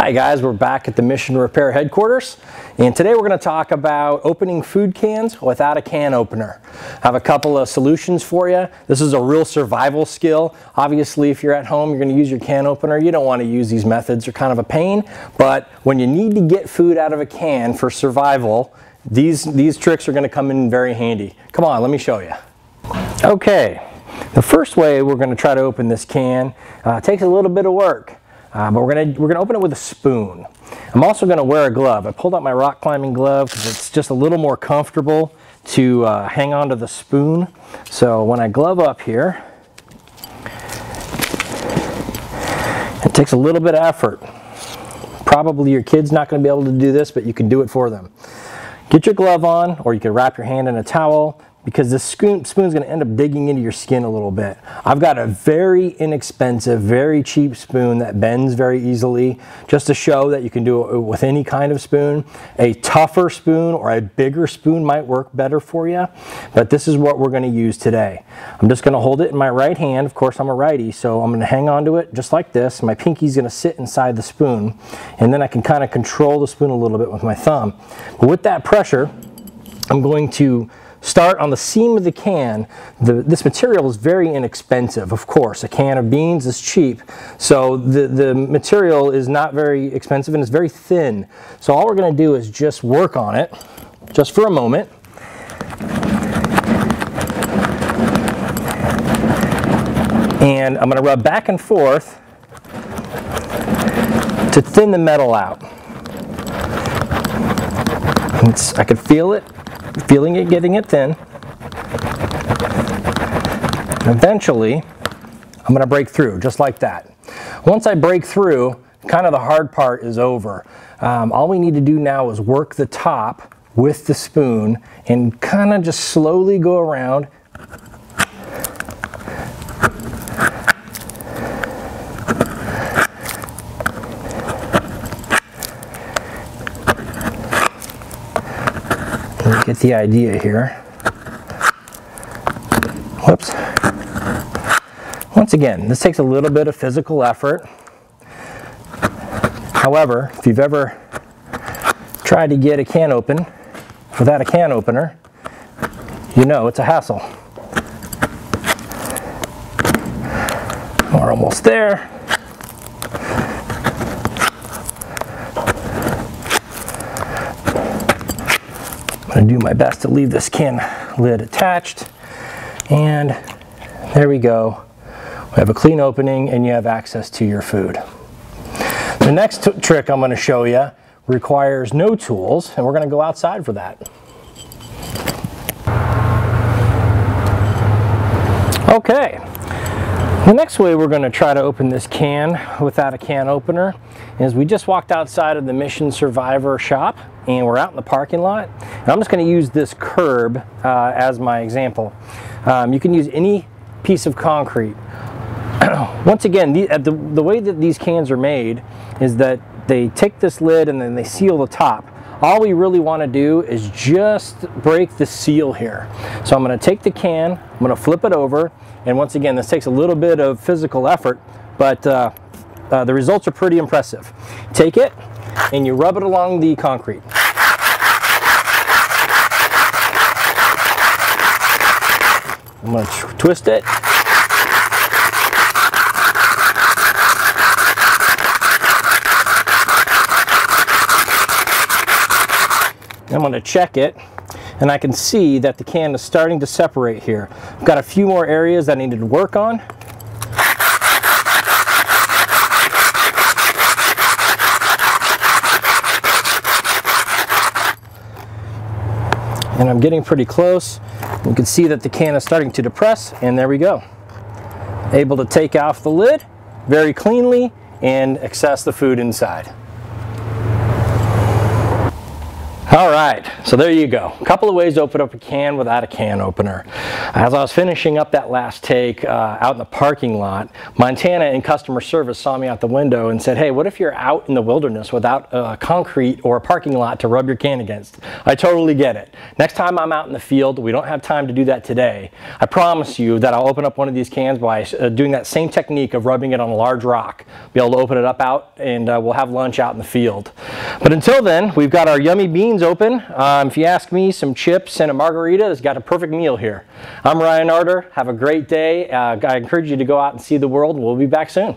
Hi guys, we're back at the Mission Repair headquarters, and today we're going to talk about opening food cans without a can opener. I have a couple of solutions for you. This is a real survival skill. Obviously, if you're at home, you're going to use your can opener. You don't want to use these methods. They're kind of a pain, but when you need to get food out of a can for survival, these tricks are going to come in very handy. Come on, let me show you. Okay, the first way we're going to try to open this can takes a little bit of work. But we're gonna open it with a spoon. I'm also gonna wear a glove. I pulled out my rock climbing glove because it's just a little more comfortable to hang on to the spoon. So when I glove up here, it takes a little bit of effort. Probably your kid's not gonna be able to do this, but you can do it for them. Get your glove on, or you can wrap your hand in a towel, because this spoon's going to end up digging into your skin a little bit. I've got a very inexpensive, very cheap spoon that bends very easily, just to show that you can do it with any kind of spoon. A tougher spoon or a bigger spoon might work better for you, but this is what we're going to use today. I'm just going to hold it in my right hand. Of course, I'm a righty, so I'm going to hang on to it just like this. My pinky's going to sit inside the spoon, and then I can kind of control the spoon a little bit with my thumb. But with that pressure, I'm going to start on the seam of the can. This material is very inexpensive, of course. A can of beans is cheap, so the material is not very expensive and it's very thin. So all we're going to do is just work on it, just for a moment. And I'm going to rub back and forth to thin the metal out. I can feel it. Feeling it, getting it thin. Eventually, I'm going to break through, just like that. Once I break through, kind of the hard part is over. All we need to do now is work the top with the spoon and kind of just slowly go around. Get the idea here. Whoops. Once again, this takes a little bit of physical effort. However, if you've ever tried to get a can open without a can opener, you know it's a hassle. We're almost there. I'm going to do my best to leave this can lid attached, and there we go. We have a clean opening and you have access to your food. The next trick I'm going to show you requires no tools, and we're going to go outside for that. Okay, the next way we're going to try to open this can without a can opener is we just walked outside of the Mission Survivor shop, and we're out in the parking lot. And I'm just going to use this curb as my example. You can use any piece of concrete. Once again, the way that these cans are made is that they take this lid and then they seal the top. All we really want to do is just break the seal here. So I'm going to take the can, I'm going to flip it over, and once again, this takes a little bit of physical effort, but the results are pretty impressive. Take it and you rub it along the concrete. I'm going to twist it. I'm going to check it, and I can see that the can is starting to separate here. I've got a few more areas that I needed to work on. And I'm getting pretty close. You can see that the can is starting to depress, and there we go. Able to take off the lid very cleanly and access the food inside. All right, so there you go. A couple of ways to open up a can without a can opener. As I was finishing up that last take out in the parking lot, Montana in customer service saw me out the window and said, hey, what if you're out in the wilderness without concrete or a parking lot to rub your can against? I totally get it. Next time I'm out in the field, we don't have time to do that today. I promise you that I'll open up one of these cans by doing that same technique of rubbing it on a large rock. Be able to open it up out, and we'll have lunch out in the field. But until then, we've got our yummy beans open. If you ask me, some chips and a margarita has got a perfect meal here. I'm Ryan Arter. Have a great day. I encourage you to go out and see the world, and we'll be back soon.